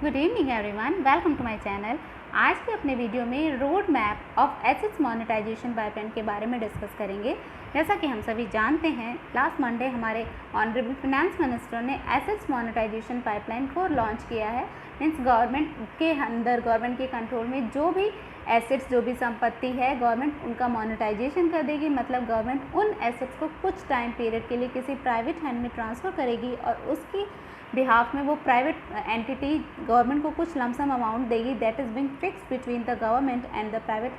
Good evening everyone, welcome to my channel. आज के अपने वीडियो में road map of assets monetization pipeline के बारे में डिस्कस करेंगे। जैसा कि हम सभी जानते हैं, लास्ट मंडे हमारे ऑनरेबल फाइनेंस मिनिस्टर ने एसेट्स मोनेटाइजेशन पाइपलाइन को लॉन्च किया है। मीन्स गवर्नमेंट के अंदर, गवर्नमेंट के कंट्रोल में जो भी एसेट्स, जो भी संपत्ति है, गवर्नमेंट उनका मोनेटाइजेशन कर देगी। मतलब गवर्नमेंट उन एसेट्स को कुछ टाइम पीरियड के लिए किसी प्राइवेट हैंड में ट्रांसफ़र करेगी और उसकी बिहाफ में वो प्राइवेट एंटिटी गवर्नमेंट को कुछ लमसम अमाउंट देगी, that is being fix between the government and the private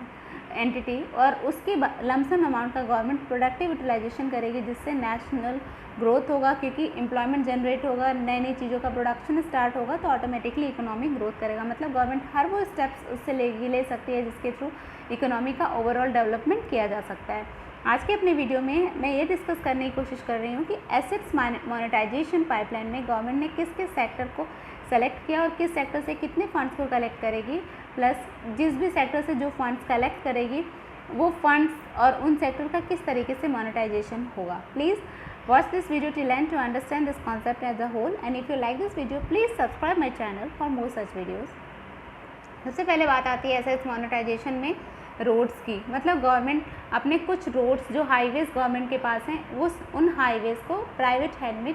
entity. और उसकी लमसम अमाउंट का गवर्नमेंट प्रोडक्टिव यूटिलाइजेशन करेगी, जिससे नेशनल ग्रोथ होगा, क्योंकि एम्प्लॉयमेंट जनरेट होगा, नई नई चीज़ों का प्रोडक्शन स्टार्ट होगा, तो ऑटोमेटिकली इकोनॉमी ग्रोथ करेगा। मतलब गवर्नमेंट हर वो स्टेप्स उससे ले सकती है जिसके थ्रू इकोनॉमी का ओवरऑल डेवलपमेंट किया जा सकता है। आज के अपने वीडियो में मैं ये डिस्कस करने की कोशिश कर रही हूँ कि एसेट्स मोनेटाइजेशन पाइपलाइन में गवर्नमेंट ने किस किस सेक्टर को सेलेक्ट किया और किस सेक्टर से कितने फंड्स को कलेक्ट करेगी, प्लस जिस भी सेक्टर से जो फंड्स कलेक्ट करेगी वो फंड्स और उन सेक्टर का किस तरीके से मोनेटाइजेशन होगा। Please watch this video till end to understand this concept as a whole, and if you like this video please subscribe my channel for more such videos. सबसे पहले बात आती है एसेट्स मोनेटाइजेशन में रोड्स की। मतलब government अपने कुछ रोड्स जो हाईवेज़ गवर्नमेंट के पास हैं, उन हाईवेज़ को प्राइवेट हैंड में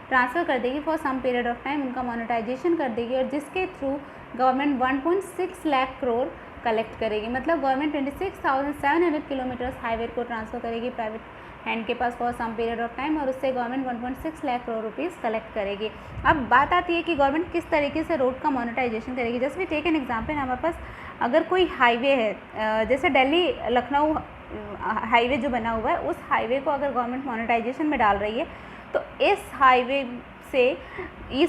ट्रांसफ़र कर देगी for some period of time, उनका मोनेटाइजेशन कर देगी, और जिसके through government 1.6 lakh crore collect करेगी। मतलब गवर्नमेंट 26,700 किलोमीटर्स हाईवे को ट्रांसफ़र करेगी प्राइवेट हैंड के पास for some period of time, और उससे government 1.6 lakh crore rupees collect करेगी। अब बात आती है कि गवर्नमेंट किस तरीके से रोड का मोनेटाइजेशन करेगी। जैसे वी टेक एन एग्जाम्पल, हमारे पास अगर कोई हाईवे है, जैसे दिल्ली लखनऊ हाईवे जो बना हुआ है, उस हाईवे को अगर गवर्नमेंट मोनेटाइजेशन में डाल रही है, तो इस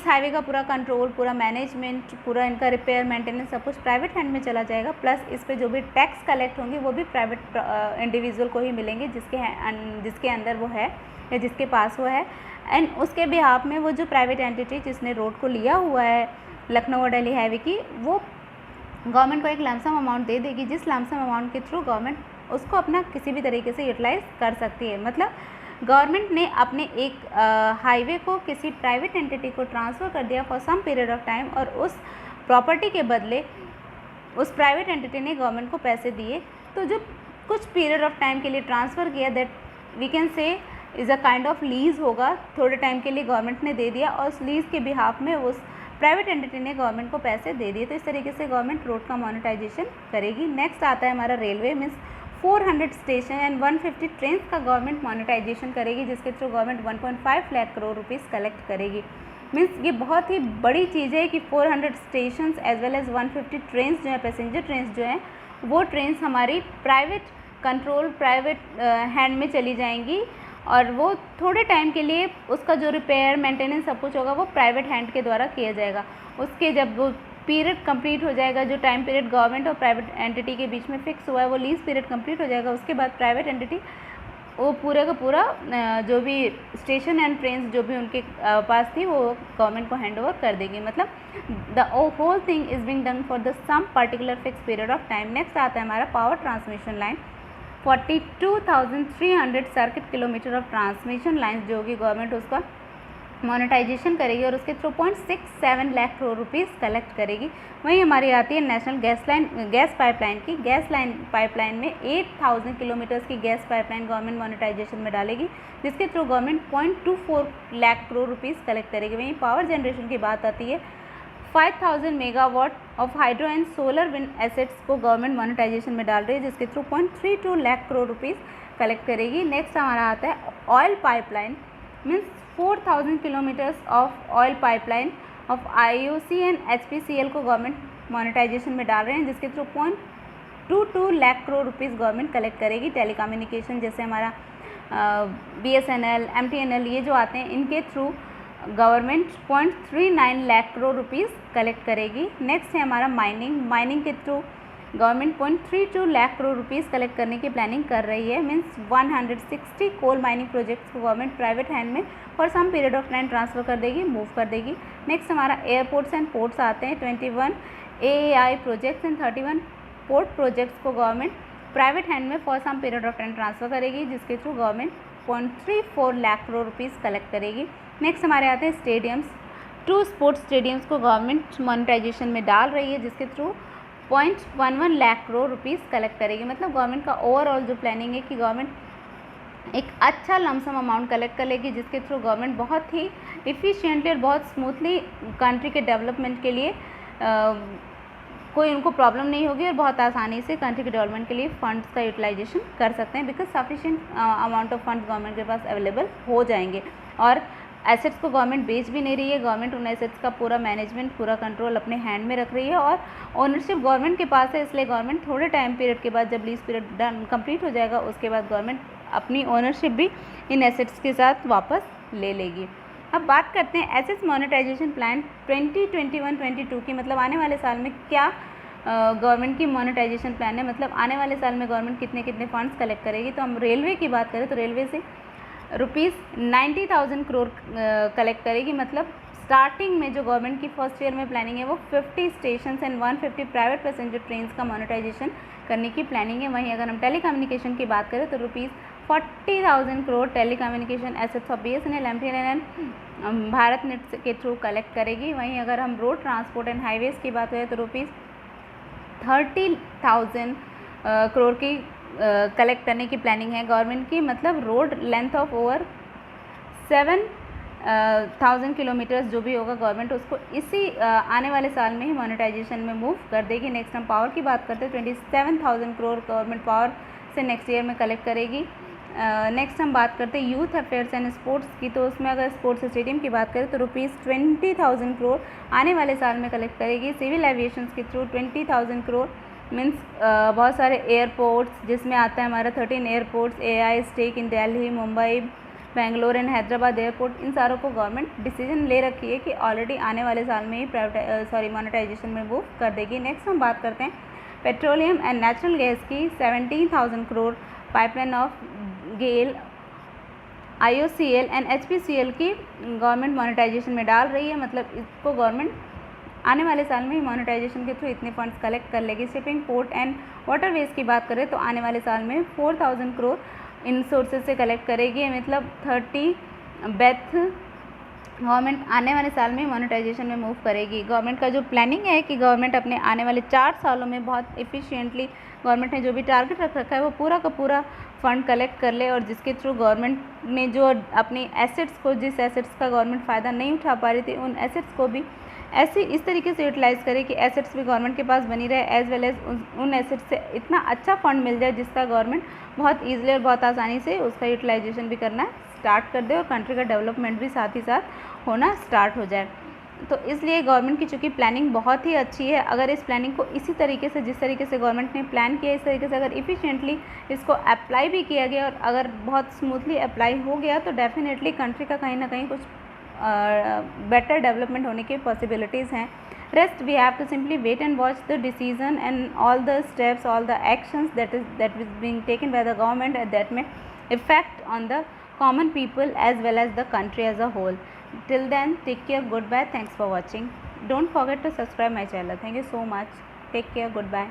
हाईवे का पूरा कंट्रोल, पूरा मैनेजमेंट, पूरा इनका रिपेयर, मेंटेनेंस सब कुछ प्राइवेट हैंड में चला जाएगा। प्लस इस पे जो भी टैक्स कलेक्ट होंगे वो भी प्राइवेट इंडिविजुअल को ही मिलेंगे, जिसके अंदर वो है या जिसके पास वो है। एंड उसके बिहाफ में वो जो प्राइवेट एंटिटी जिसने रोड को लिया हुआ है लखनऊ और दिल्ली हाईवे की, वो गवर्नमेंट को एक लमसम अमाउंट दे देगी, जिस लमसम अमाउंट के थ्रू गवर्नमेंट उसको अपना किसी भी तरीके से यूटिलाइज कर सकती है। मतलब गवर्नमेंट ने अपने एक हाईवे को किसी प्राइवेट एंटिटी को ट्रांसफ़र कर दिया for some period of time, और उस प्रॉपर्टी के बदले उस प्राइवेट एंटिटी ने गवर्नमेंट को पैसे दिए। तो जो कुछ पीरियड ऑफ टाइम के लिए ट्रांसफ़र किया, that we can say is a kind of lease होगा। थोड़े टाइम के लिए गवर्नमेंट ने दे दिया और उस लीज़ के बिहाफ में उस प्राइवेट एंटिटी ने गवर्नमेंट को पैसे दे दिए। तो इस तरीके से गवर्नमेंट रोड का मोनेटाइजेशन करेगी। नेक्स्ट आता है हमारा railway. Means 400 station and 150 train का गवर्नमेंट मोनेटाइजेशन करेगी, जिसके through government 1.5 lakh crore rupees collect करेगी। मीन्स ये बहुत ही बड़ी चीज़ है कि 400 station as well as 150 train जो है, पैसेंजर ट्रेन जो हैं, वो ट्रेन हमारी प्राइवेट कंट्रोल, प्राइवेट हैंड में चली जाएंगी, और वो थोड़े टाइम के लिए उसका जो रिपेयर, मेंटेनेंस सब कुछ होगा वो प्राइवेट हैंड के द्वारा किया जाएगा। उसके जब वो पीरियड कंप्लीट हो जाएगा, जो टाइम पीरियड गवर्नमेंट और प्राइवेट एंटिटी के बीच में फिक्स हुआ है, वो लीज पीरियड कंप्लीट हो जाएगा। उसके बाद प्राइवेट एंटिटी वो पूरे का पूरा जो भी स्टेशन एंड ट्रेन जो भी उनके पास थी वो गवर्नमेंट को हैंड ओवर कर देगी। मतलब the whole thing is being done for the some particular fix period of time. Next आता है हमारा power transmission line. 42,300 circuit kilometre of transmission lines जो होगी गवर्नमेंट उसका मोनेटाइजेशन करेगी, और उसके through 0.67 lakh crore rupees collect करेगी। वहीं हमारी आती है नेशनल गैस पाइपलाइन की। पाइपलाइन में 8,000 किलोमीटर्स की गैस पाइपलाइन गवर्नमेंट मोनेटाइजेशन में डालेगी, जिसके through government 0.24 lakh crore rupees collect करेगी। वहीं पावर जनरेशन की बात आती है, 5,000 megawatt of hydro and solar wind assets को गवर्नमेंट मोनेटाइजेशन में डाल रही है, जिसके through 0.32 lakh crore rupees collect करेगी। नेक्स्ट हमारा आता है oil pipeline. Means 4,000 kilometres of oil pipeline of IOC and HPCL को गवर्नमेंट मोनेटाइजेशन में डाल रहे हैं, जिसके through 0.22 lakh crore rupees government collect करेगी। टेलीकम्युनिकेशन जैसे हमारा BSNL, MTNL ये जो आते हैं, इनके through government 0.39 lakh crore rupees collect करेगी। नेक्स्ट है हमारा माइनिंग के through government 0.32 lakh crore rupees collect करने की प्लानिंग कर रही है। मीन्स 160 कोल माइनिंग प्रोजेक्ट्स को गवर्नमेंट प्राइवेट हैंड में for some period of time transfer कर देगी, मूव कर देगी। नेक्स्ट हमारा एयरपोर्ट्स एंड पोर्ट्स आते हैं। 21 AAI projects and 31 port projects को गवर्नमेंट प्राइवेट हैंड में for some period of time transfer करेगी, जिसके through government 0.34 lakh crore rupees collect करेगी। नेक्स्ट हमारे आते हैं स्टेडियम्स। 2 स्पोर्ट्स स्टेडियम्स को गवर्नमेंट मोनेटाइजेशन में डाल रही है, जिसके through 0.11 lakh crore rupees collect करेगी। मतलब गवर्नमेंट का ओवरऑल जो प्लानिंग है कि गवर्नमेंट एक अच्छा लमसम अमाउंट कलेक्ट करेगी, जिसके थ्रू गवर्नमेंट बहुत ही इफ़िशिएंटली और बहुत स्मूथली कंट्री के डेवलपमेंट के लिए कोई उनको प्रॉब्लम नहीं होगी और बहुत आसानी से कंट्री के डेवलपमेंट के लिए फंड्स का यूटिलाइजेशन कर सकते हैं, because sufficient amount of funds government के पास अवेलेबल हो जाएंगे। और एसेट्स को गवर्नमेंट बेच भी नहीं रही है, गवर्नमेंट उन एसेट्स का पूरा मैनेजमेंट, पूरा कंट्रोल अपने हैंड में रख रही है और ओनरशिप गवर्नमेंट के पास है। इसलिए गवर्नमेंट थोड़े टाइम पीरियड के बाद, जब लीज पीरियड डन कंप्लीट हो जाएगा, उसके बाद गवर्नमेंट अपनी ओनरशिप भी इन एसेट्स के साथ वापस ले लेगी। अब बात करते हैं एसेट्स मोनेटाइजेशन प्लान 2021-22 की। मतलब आने वाले साल में क्या गवर्नमेंट की मोनेटाइजेशन प्लान है, मतलब आने वाले साल में गवर्नमेंट कितने कितने फंड्स कलेक्ट करेगी। तो हम रेलवे की बात करें तो रेलवे से ₹90,000 करोड़ कलेक्ट करेगी। मतलब स्टार्टिंग में जो गवर्नमेंट की फर्स्ट ईयर में प्लानिंग है वो 50 station and 150 private passenger train का मोनेटाइजेशन करने की प्लानिंग है। वहीं अगर हम टेलीकम्युनिकेशन की बात करें तो ₹40,000 crore telecommunication assets of BSNL, MTNL and Bharat net के थ्रू कलेक्ट करेगी। वहीं अगर हम रोड ट्रांसपोर्ट एंड हाईवेज़ की बात करें तो ₹30,000 करोड़ की कलेक्ट करने की प्लानिंग है गवर्नमेंट की। मतलब road length of over 7,000 kilometres जो भी होगा, गवर्नमेंट उसको इसी आने वाले साल में ही मोनेटाइजेशन में मूव कर देगी। नेक्स्ट हम पावर की बात करते हैं, 27,000 करोड़ गवर्नमेंट पावर से नेक्स्ट ईयर में कलेक्ट करेगी। नेक्स्ट हम बात करते हैं यूथ अफेयर्स एंड स्पोर्ट्स की। तो उसमें अगर स्पोर्ट्स स्टेडियम की बात करें तो ₹20,000 करोड़ आने वाले साल में कलेक्ट करेगी। सिविल एविएशन के थ्रू 20,000 करोड़ मीन्स बहुत सारे एयरपोर्ट्स, जिसमें आता है हमारा 13 airports, AI stake in Delhi, Mumbai, Bangalore and Hyderabad airport. इन सारों को गवर्नमेंट डिसीजन ले रखी है कि ऑलरेडी आने वाले साल में ही मोनेटाइजेशन में मूव कर देगी। नेक्स्ट हम बात करते हैं पेट्रोलियम एंड नेचुरल गैस की। 17,000 crore pipeline of GAIL, IOCL and HPCL की गवर्नमेंट मोनेटाइजेशन में डाल रही है। मतलब इसको गवर्नमेंट आने वाले साल में ही मोनेटाइजेशन के थ्रू इतने फंड्स कलेक्ट कर लेगी। शिपिंग, पोर्ट एंड वाटरवेज की बात करें तो आने वाले साल में 4,000 करोड़ इन सोर्सेज से कलेक्ट करेगी। मतलब 30 बेथ गवर्नमेंट आने वाले साल में मोनेटाइजेशन में मूव करेगी। गवर्नमेंट का जो प्लानिंग है कि गवर्नमेंट अपने आने वाले 4 सालों में बहुत इफ़िशिएंटली गवर्नमेंट ने जो भी टारगेट रख रखा है वो पूरा का पूरा फंड कलेक्ट कर ले, और जिसके थ्रू गवर्नमेंट ने जो अपनी एसेट्स को, जिस एसेट्स का गवर्नमेंट फ़ायदा नहीं उठा पा रही थी, उन एसेट्स को भी इस तरीके से यूटिलाइज़ करे कि एसेट्स भी गवर्नमेंट के पास बनी रहे, एज वेल एज उन एसेट्स से इतना अच्छा फंड मिल जाए जिसका गवर्नमेंट बहुत ईजिली और बहुत आसानी से उसका यूटिलाइजेशन भी करना स्टार्ट कर दे और कंट्री का डेवलपमेंट भी साथ ही साथ होना स्टार्ट हो जाए। तो इसलिए गवर्नमेंट की चूँकि प्लानिंग बहुत ही अच्छी है, अगर इस प्लानिंग को इसी तरीके से, जिस तरीके से गवर्नमेंट ने प्लान किया, इस तरीके से अगर इफ़िशिएंटली इसको अप्लाई भी किया गया और अगर बहुत स्मूथली अप्लाई हो गया तो डेफिनेटली कंट्री का कहीं ना कहीं कुछ बेटर डेवलपमेंट होने की पॉसिबिलिटीज़ हैं। Rest we have to simply wait and watch the decision and all the steps, all the actions that is being taken by the government and that may affect on the common people as well as the country as a whole. Till then, take care, goodbye, thanks for watching. Don't forget to subscribe my channel. Thank you so much. Take care, goodbye.